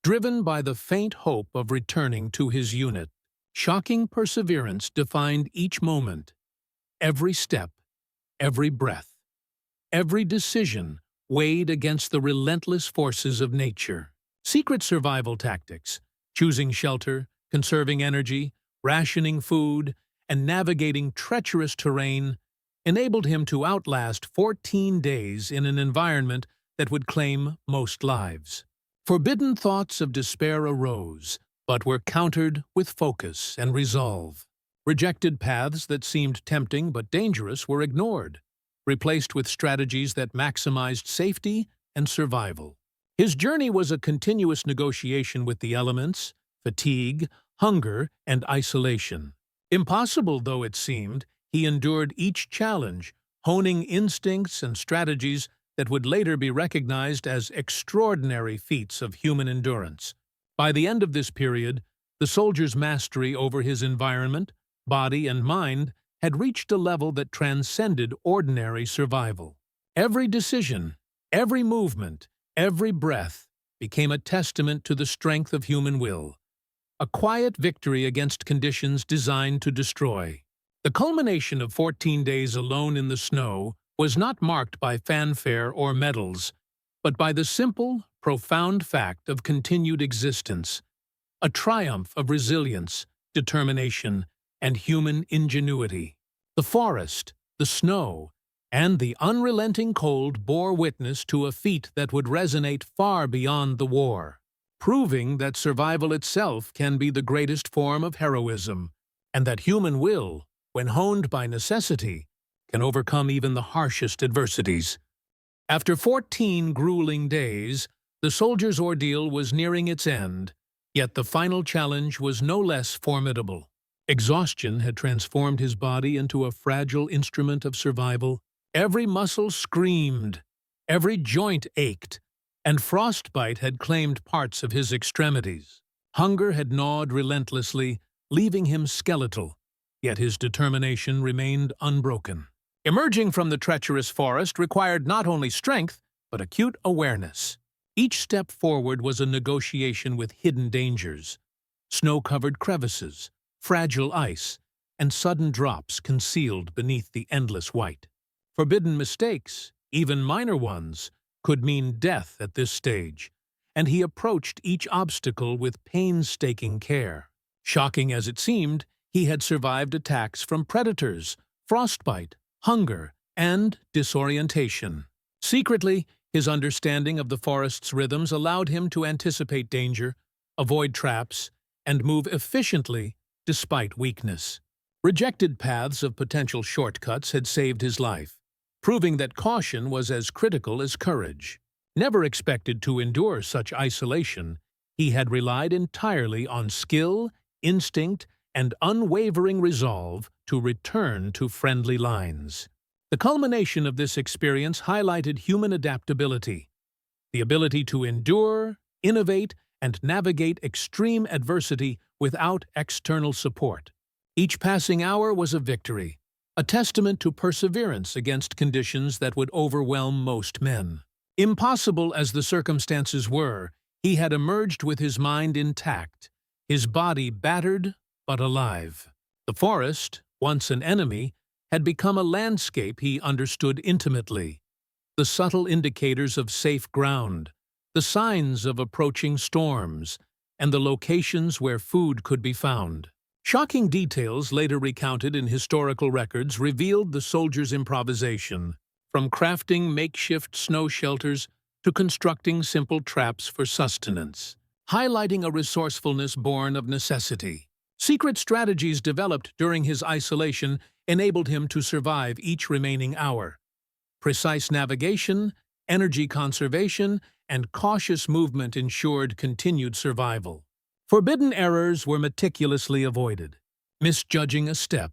driven by the faint hope of returning to his unit. Shocking perseverance defined each moment, every step, every breath, every decision weighed against the relentless forces of nature. Secret survival tactics, choosing shelter, conserving energy, rationing food, and navigating treacherous terrain, enabled him to outlast 14 days in an environment that would claim most lives. Forbidden thoughts of despair arose, but were countered with focus and resolve. Rejected paths that seemed tempting but dangerous were ignored, replaced with strategies that maximized safety and survival. His journey was a continuous negotiation with the elements, fatigue, hunger, and isolation. Impossible though it seemed, he endured each challenge, honing instincts and strategies that would later be recognized as extraordinary feats of human endurance. By the end of this period, the soldier's mastery over his environment, body, and mind had reached a level that transcended ordinary survival. Every decision, every movement, every breath became a testament to the strength of human will, a quiet victory against conditions designed to destroy. The culmination of 14 days alone in the snow was not marked by fanfare or medals, but by the simple, profound fact of continued existence, a triumph of resilience, determination, and human ingenuity. The forest, the snow, and the unrelenting cold bore witness to a feat that would resonate far beyond the war, proving that survival itself can be the greatest form of heroism, and that human will, when honed by necessity, can overcome even the harshest adversities. After 14 grueling days, the soldier's ordeal was nearing its end, yet the final challenge was no less formidable. Exhaustion had transformed his body into a fragile instrument of survival. Every muscle screamed, every joint ached, and frostbite had claimed parts of his extremities. Hunger had gnawed relentlessly, leaving him skeletal, yet his determination remained unbroken. Emerging from the treacherous forest required not only strength, but acute awareness. Each step forward was a negotiation with hidden dangers, snow-covered crevices, fragile ice, and sudden drops concealed beneath the endless white. Forbidden mistakes, even minor ones, could mean death at this stage, and he approached each obstacle with painstaking care. Shocking as it seemed, he had survived attacks from predators, frostbite, hunger, and disorientation. Secretly, his understanding of the forest's rhythms allowed him to anticipate danger, avoid traps, and move efficiently despite weakness. Rejected paths of potential shortcuts had saved his life, proving that caution was as critical as courage. Never expected to endure such isolation, he had relied entirely on skill, instinct, and unwavering resolve to return to friendly lines. The culmination of this experience highlighted human adaptability, the ability to endure, innovate, and navigate extreme adversity without external support. Each passing hour was a victory, a testament to perseverance against conditions that would overwhelm most men. Impossible as the circumstances were, he had emerged with his mind intact, his body battered but alive. The forest, once an enemy, had become a landscape he understood intimately. The subtle indicators of safe ground, the signs of approaching storms, and the locations where food could be found. Shocking details later recounted in historical records revealed the soldier's improvisation, from crafting makeshift snow shelters to constructing simple traps for sustenance, highlighting a resourcefulness born of necessity. Secret strategies developed during his isolation enabled him to survive each remaining hour. Precise navigation energy conservation, and cautious movement ensured continued survival. Forbidden errors were meticulously avoided. Misjudging a step,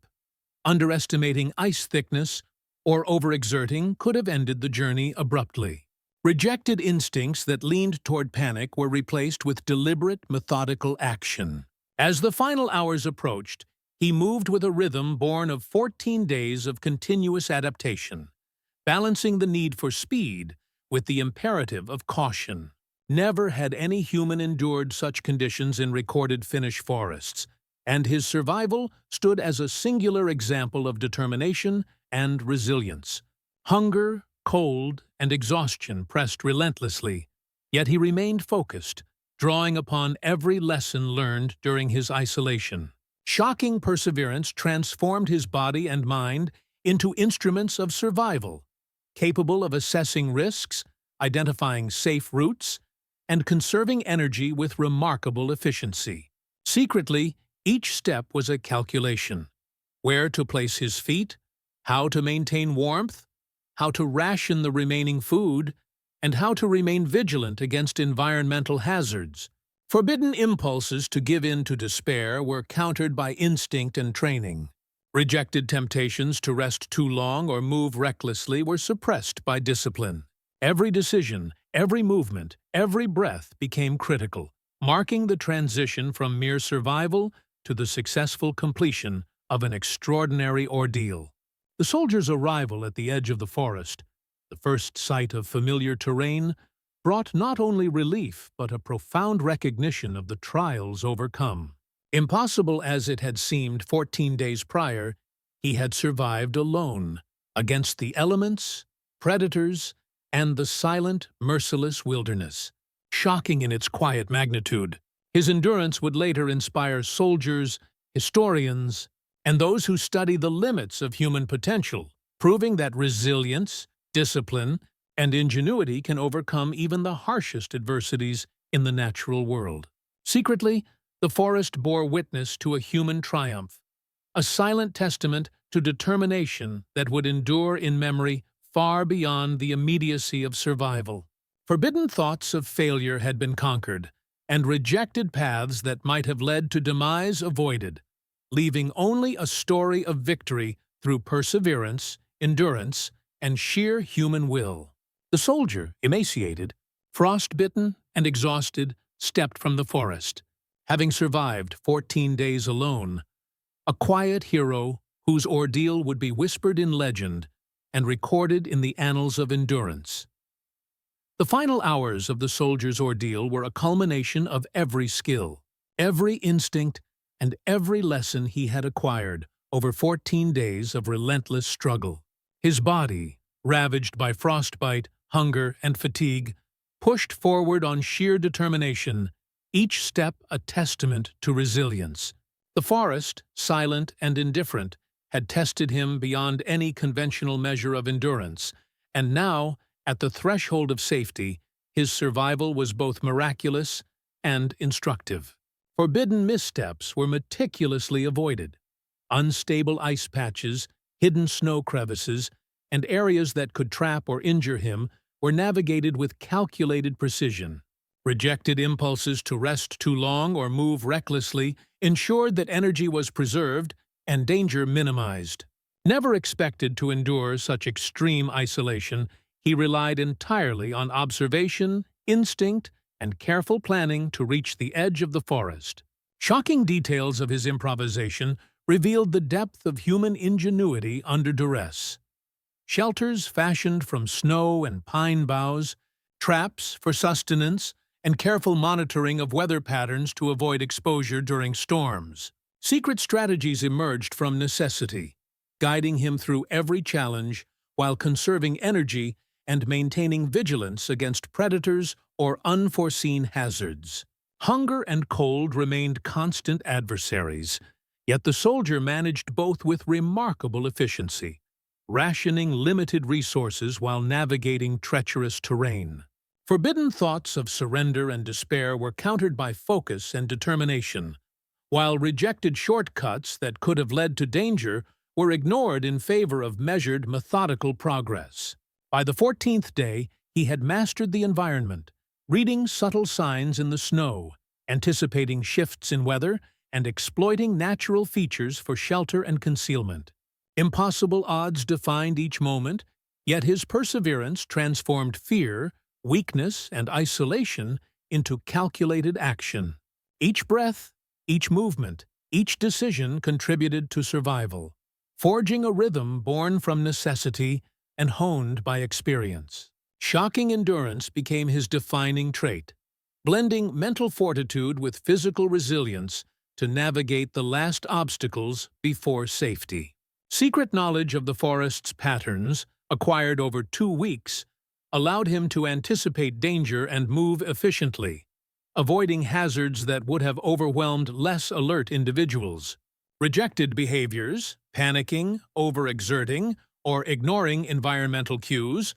underestimating ice thickness, or overexerting could have ended the journey abruptly. Rejected instincts that leaned toward panic were replaced with deliberate, methodical action. As the final hours approached, he moved with a rhythm born of 14 days of continuous adaptation, balancing the need for speed with the imperative of caution. Never had any human endured such conditions in recorded Finnish forests, and his survival stood as a singular example of determination and resilience. Hunger, cold, and exhaustion pressed relentlessly, yet he remained focused, drawing upon every lesson learned during his isolation. Shocking perseverance transformed his body and mind into instruments of survival, capable of assessing risks, identifying safe routes, and conserving energy with remarkable efficiency. Secretly, each step was a calculation: where to place his feet, how to maintain warmth, how to ration the remaining food, and how to remain vigilant against environmental hazards. Forbidden impulses to give in to despair were countered by instinct and training. Rejected temptations to rest too long or move recklessly were suppressed by discipline. Every decision, every movement, every breath became critical, marking the transition from mere survival to the successful completion of an extraordinary ordeal. The soldiers' arrival at the edge of the forest, the first sight of familiar terrain, brought not only relief but a profound recognition of the trials overcome. Impossible as it had seemed 14 days prior, he had survived alone, against the elements, predators, and the silent, merciless wilderness. Shocking in its quiet magnitude, his endurance would later inspire soldiers, historians, and those who study the limits of human potential, proving that resilience, discipline, and ingenuity can overcome even the harshest adversities in the natural world. Secretly, the forest bore witness to a human triumph, a silent testament to determination that would endure in memory far beyond the immediacy of survival. Forbidden thoughts of failure had been conquered, and rejected paths that might have led to demise avoided, leaving only a story of victory through perseverance, endurance, and sheer human will. The soldier, emaciated, frostbitten, and exhausted, stepped from the forest, having survived 14 days alone, a quiet hero whose ordeal would be whispered in legend and recorded in the annals of endurance. The final hours of the soldier's ordeal were a culmination of every skill, every instinct, and every lesson he had acquired over 14 days of relentless struggle. His body, ravaged by frostbite, hunger, and fatigue, pushed forward on sheer determination, each step a testament to resilience. The forest, silent and indifferent, had tested him beyond any conventional measure of endurance, and now, at the threshold of safety, his survival was both miraculous and instructive. Forbidden missteps were meticulously avoided. Unstable ice patches, hidden snow crevices, and areas that could trap or injure him were navigated with calculated precision. Rejected impulses to rest too long or move recklessly ensured that energy was preserved and danger minimized. Never expected to endure such extreme isolation, he relied entirely on observation, instinct, and careful planning to reach the edge of the forest. Shocking details of his improvisation revealed the depth of human ingenuity under duress. Shelters fashioned from snow and pine boughs, traps for sustenance, and careful monitoring of weather patterns to avoid exposure during storms. Secret strategies emerged from necessity, guiding him through every challenge while conserving energy and maintaining vigilance against predators or unforeseen hazards. Hunger and cold remained constant adversaries, yet the soldier managed both with remarkable efficiency, rationing limited resources while navigating treacherous terrain. Forbidden thoughts of surrender and despair were countered by focus and determination, while rejected shortcuts that could have led to danger were ignored in favor of measured, methodical progress. By the 14th day, He had mastered the environment, reading subtle signs in the snow, anticipating shifts in weather, and exploiting natural features for shelter and concealment. Impossible odds defined each moment, yet his perseverance transformed fear, weakness, and isolation into calculated action. Each breath, each movement, each decision contributed to survival, forging a rhythm born from necessity and honed by experience. Shocking endurance became his defining trait, blending mental fortitude with physical resilience to navigate the last obstacles before safety. Secret knowledge of the forest's patterns, acquired over 2 weeks, allowed him to anticipate danger and move efficiently, avoiding hazards that would have overwhelmed less alert individuals. Rejected behaviors, panicking, overexerting, or ignoring environmental cues,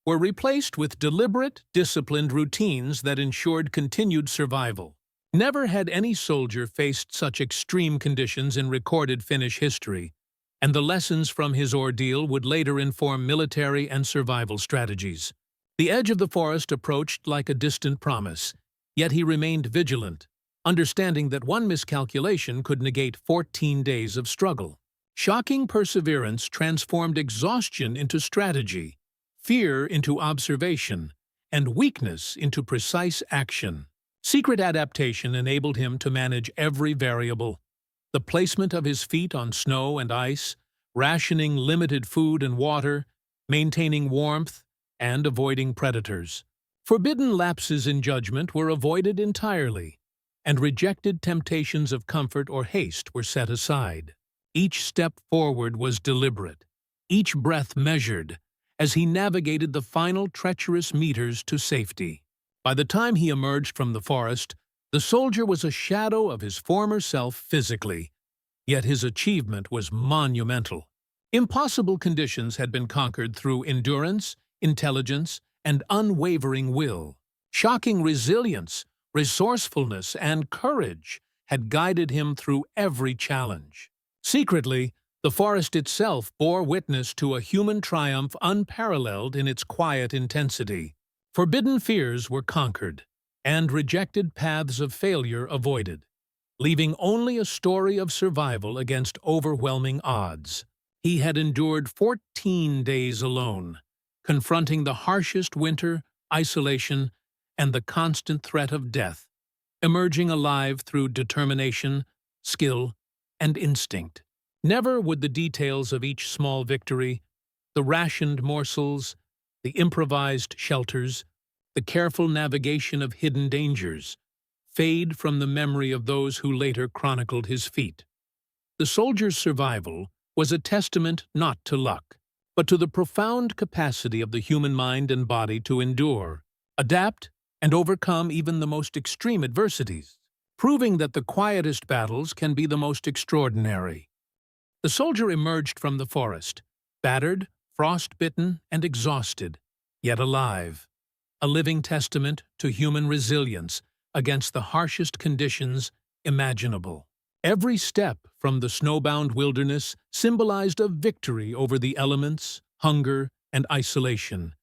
were replaced with deliberate, disciplined routines that ensured continued survival. Never had any soldier faced such extreme conditions in recorded Finnish history, and the lessons from his ordeal would later inform military and survival strategies. The edge of the forest approached like a distant promise, yet he remained vigilant, understanding that one miscalculation could negate 14 days of struggle. Shocking perseverance transformed exhaustion into strategy, fear into observation, and weakness into precise action. Secret adaptation enabled him to manage every variable: the placement of his feet on snow and ice, rationing limited food and water, maintaining warmth, and avoiding predators. Forbidden lapses in judgment were avoided entirely, and rejected temptations of comfort or haste were set aside. Each step forward was deliberate, each breath measured, as he navigated the final treacherous meters to safety. By the time he emerged from the forest, the soldier was a shadow of his former self physically, yet his achievement was monumental. Impossible conditions had been conquered through endurance, intelligence, and unwavering will. Shocking resilience, resourcefulness, and courage had guided him through every challenge. Secretly, the forest itself bore witness to a human triumph unparalleled in its quiet intensity. Forbidden fears were conquered, and rejected paths of failure avoided, leaving only a story of survival against overwhelming odds. He had endured 14 days alone, confronting the harshest winter, isolation, and the constant threat of death, emerging alive through determination, skill, and instinct. Never would the details of each small victory, the rationed morsels, the improvised shelters, the careful navigation of hidden dangers, fade from the memory of those who later chronicled his feat. The soldier's survival was a testament not to luck, but to the profound capacity of the human mind and body to endure, adapt, and overcome even the most extreme adversities, proving that the quietest battles can be the most extraordinary. The soldier emerged from the forest, battered, frost-bitten, and exhausted, yet alive, a living testament to human resilience against the harshest conditions imaginable. Every step from the snowbound wilderness symbolized a victory over the elements, hunger, and isolation,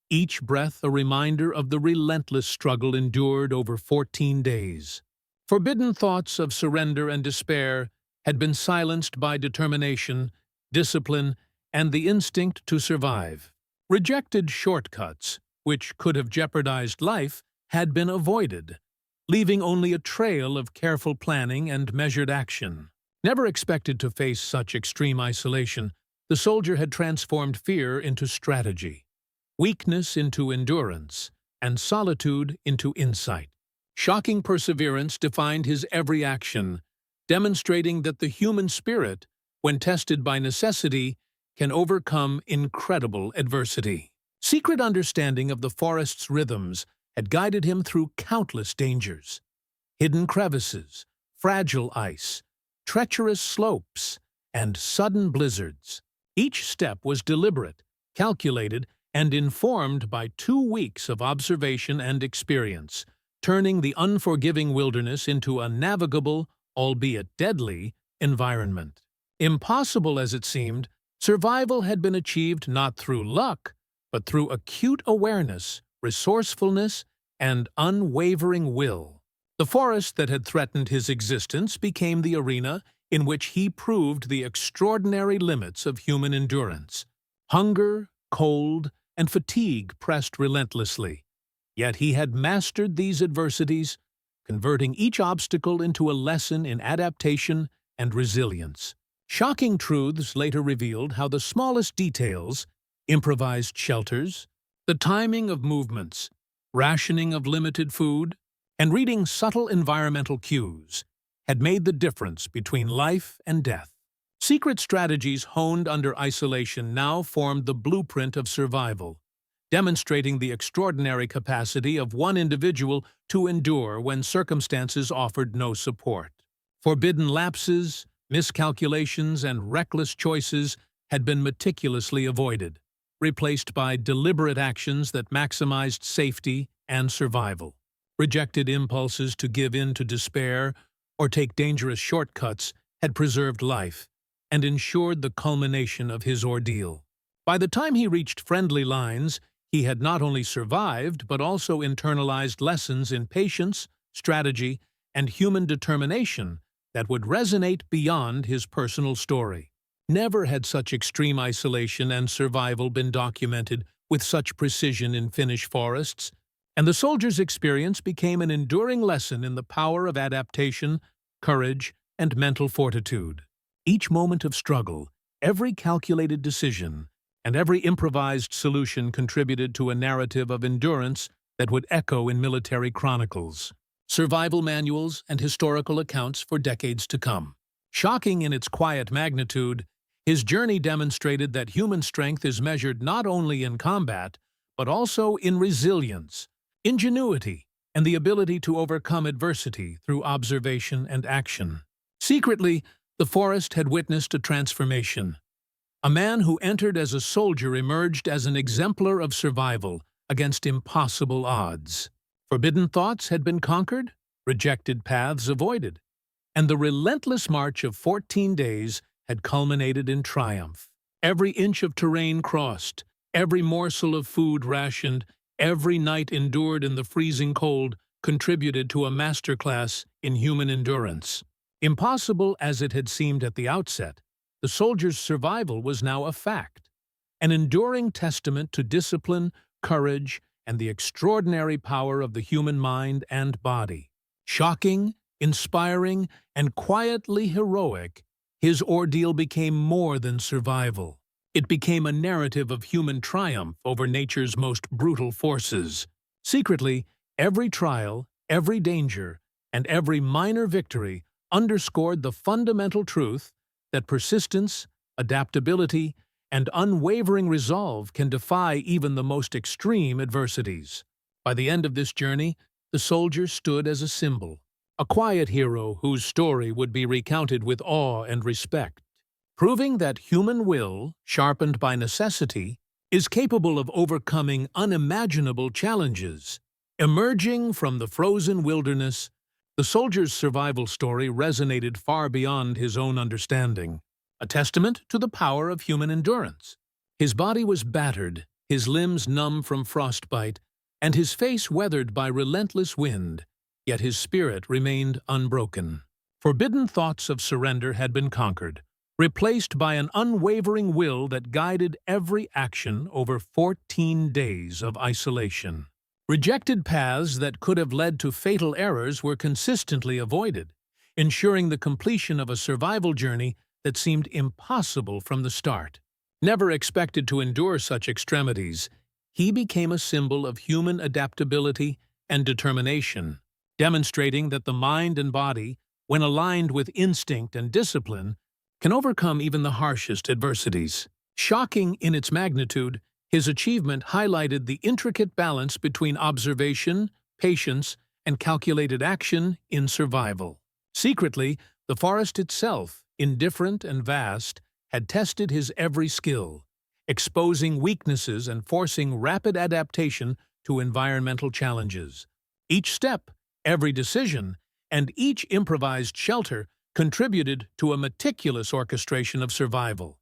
each breath a reminder of the relentless struggle endured over 14 days. Forbidden thoughts of surrender and despair had been silenced by determination, discipline, and the instinct to survive. Rejected shortcuts, which could have jeopardized life, had been avoided, leaving only a trail of careful planning and measured action. Never expected to face such extreme isolation, the soldier had transformed fear into strategy, weakness into endurance, and solitude into insight. Shocking perseverance defined his every action, demonstrating that the human spirit, when tested by necessity, can overcome incredible adversity. Secret understanding of the forest's rhythms had guided him through countless dangers: hidden crevices, fragile ice, treacherous slopes, and sudden blizzards. Each step was deliberate, calculated, and informed by 2 weeks of observation and experience, turning the unforgiving wilderness into a navigable, albeit deadly, environment. Impossible as it seemed, survival had been achieved not through luck, but through acute awareness, resourcefulness, and unwavering will. The forest that had threatened his existence became the arena in which he proved the extraordinary limits of human endurance. Hunger, cold, and fatigue pressed relentlessly, yet he had mastered these adversities, converting each obstacle into a lesson in adaptation and resilience. Shocking truths later revealed how the smallest details, improvised shelters, the timing of movements, rationing of limited food, and reading subtle environmental cues had made the difference between life and death. Secret strategies honed under isolation now formed the blueprint of survival, demonstrating the extraordinary capacity of one individual to endure when circumstances offered no support. Forbidden lapses, miscalculations, and reckless choices had been meticulously avoided, replaced by deliberate actions that maximized safety and survival. Rejected impulses to give in to despair or take dangerous shortcuts had preserved life and ensured the culmination of his ordeal. By the time he reached friendly lines, he had not only survived but also internalized lessons in patience, strategy, and human determination that would resonate beyond his personal story. Never had such extreme isolation and survival been documented with such precision in Finnish forests, and the soldier's experience became an enduring lesson in the power of adaptation, courage, and mental fortitude. Each moment of struggle, every calculated decision, and every improvised solution contributed to a narrative of endurance that would echo in military chronicles, survival manuals, and historical accounts for decades to come. Shocking in its quiet magnitude, his journey demonstrated that human strength is measured not only in combat, but also in resilience, ingenuity, and the ability to overcome adversity through observation and action. Secretly, the forest had witnessed a transformation. A man who entered as a soldier emerged as an exemplar of survival against impossible odds. Forbidden thoughts had been conquered, rejected paths avoided, and the relentless march of 14 days had culminated in triumph. Every inch of terrain crossed, every morsel of food rationed, every night endured in the freezing cold contributed to a masterclass in human endurance. Impossible as it had seemed at the outset, the soldier's survival was now a fact, an enduring testament to discipline, courage, and the extraordinary power of the human mind and body. Shocking, inspiring, and quietly heroic, his ordeal became more than survival. It became a narrative of human triumph over nature's most brutal forces. Secretly, every trial, every danger, and every minor victory underscored the fundamental truth that persistence, adaptability, and unwavering resolve can defy even the most extreme adversities. By the end of this journey, the soldier stood as a symbol, a quiet hero whose story would be recounted with awe and respect, proving that human will, sharpened by necessity, is capable of overcoming unimaginable challenges. Emerging from the frozen wilderness, the soldier's survival story resonated far beyond his own understanding, a testament to the power of human endurance. His body was battered, his limbs numb from frostbite, and his face weathered by relentless wind, yet his spirit remained unbroken. Forbidden thoughts of surrender had been conquered, replaced by an unwavering will that guided every action over 14 days of isolation. Rejected paths that could have led to fatal errors were consistently avoided, ensuring the completion of a survival journey that seemed impossible from the start. Never expected to endure such extremities, he became a symbol of human adaptability and determination, demonstrating that the mind and body, when aligned with instinct and discipline, can overcome even the harshest adversities. Shocking in its magnitude, his achievement highlighted the intricate balance between observation, patience, and calculated action in survival. Secretly, the forest itself, indifferent and vast, had tested his every skill, exposing weaknesses and forcing rapid adaptation to environmental challenges. Each step, every decision, and each improvised shelter contributed to a meticulous orchestration of survival.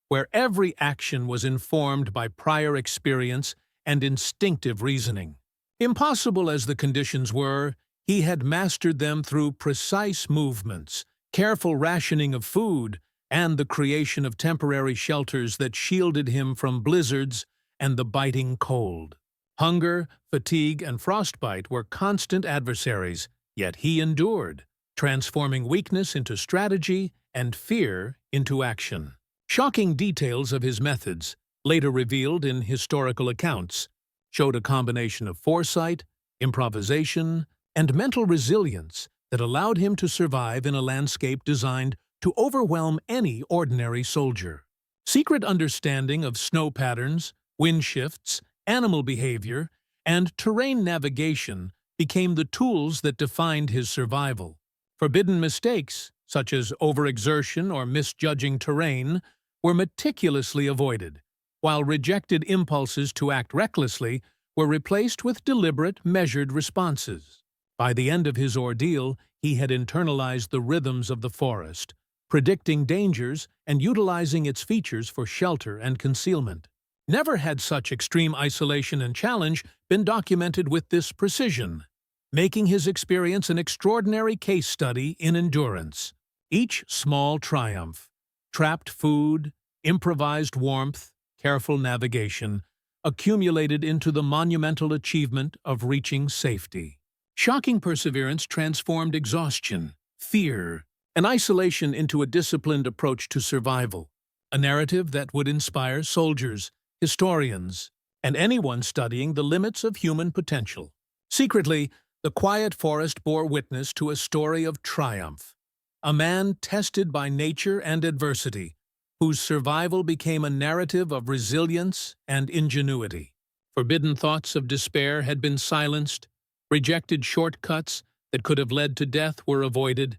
where every action was informed by prior experience and instinctive reasoning. Impossible as the conditions were, he had mastered them through precise movements, careful rationing of food, and the creation of temporary shelters that shielded him from blizzards and the biting cold. Hunger, fatigue, and frostbite were constant adversaries, yet he endured, transforming weakness into strategy and fear into action. Shocking details of his methods, later revealed in historical accounts, showed a combination of foresight, improvisation, and mental resilience that allowed him to survive in a landscape designed to overwhelm any ordinary soldier. Secret understanding of snow patterns, wind shifts, animal behavior, and terrain navigation became the tools that defined his survival. Forbidden mistakes, such as overexertion or misjudging terrain, were meticulously avoided, while rejected impulses to act recklessly were replaced with deliberate, measured responses. By the end of his ordeal, he had internalized the rhythms of the forest, predicting dangers and utilizing its features for shelter and concealment. Never had such extreme isolation and challenge been documented with this precision, making his experience an extraordinary case study in endurance. Each small triumph, trapped food, improvised warmth, careful navigation, accumulated into the monumental achievement of reaching safety. Shocking perseverance transformed exhaustion, fear, and isolation into a disciplined approach to survival, a narrative that would inspire soldiers, historians, and anyone studying the limits of human potential. Secretly, the quiet forest bore witness to a story of triumph, a man tested by nature and adversity, whose survival became a narrative of resilience and ingenuity. Forbidden thoughts of despair had been silenced, rejected shortcuts that could have led to death were avoided,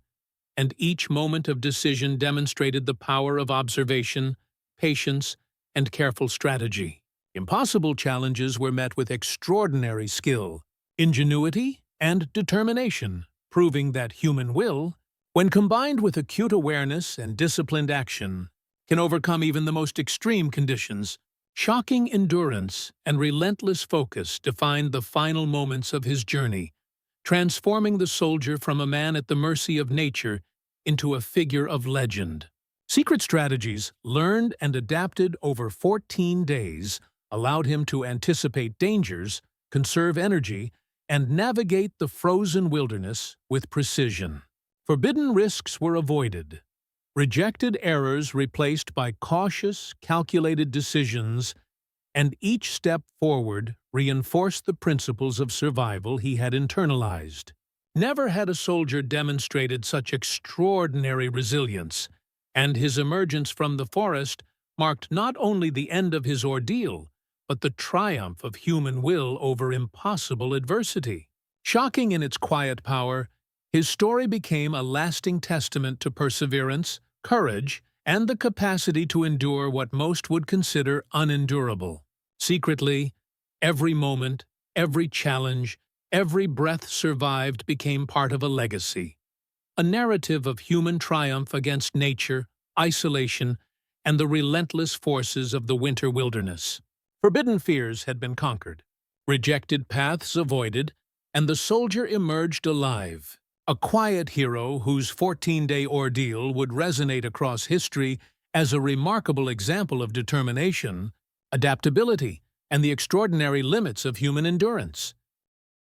and each moment of decision demonstrated the power of observation, patience, and careful strategy. Impossible challenges were met with extraordinary skill, ingenuity, and determination, proving that human will, when combined with acute awareness and disciplined action, can overcome even the most extreme conditions. Shocking endurance and relentless focus defined the final moments of his journey, transforming the soldier from a man at the mercy of nature into a figure of legend. Secret strategies, learned and adapted over 14 days, allowed him to anticipate dangers, conserve energy, and navigate the frozen wilderness with precision. Forbidden risks were avoided, rejected errors replaced by cautious, calculated decisions, and each step forward reinforced the principles of survival he had internalized. Never had a soldier demonstrated such extraordinary resilience, and his emergence from the forest marked not only the end of his ordeal, but the triumph of human will over impossible adversity. Shocking in its quiet power, his story became a lasting testament to perseverance, courage, and the capacity to endure what most would consider unendurable. Secretly, every moment, every challenge, every breath survived became part of a legacy, a narrative of human triumph against nature, isolation, and the relentless forces of the winter wilderness. Forbidden fears had been conquered, rejected paths avoided, and the soldier emerged alive, a quiet hero whose 14-day ordeal would resonate across history as a remarkable example of determination, adaptability, and the extraordinary limits of human endurance.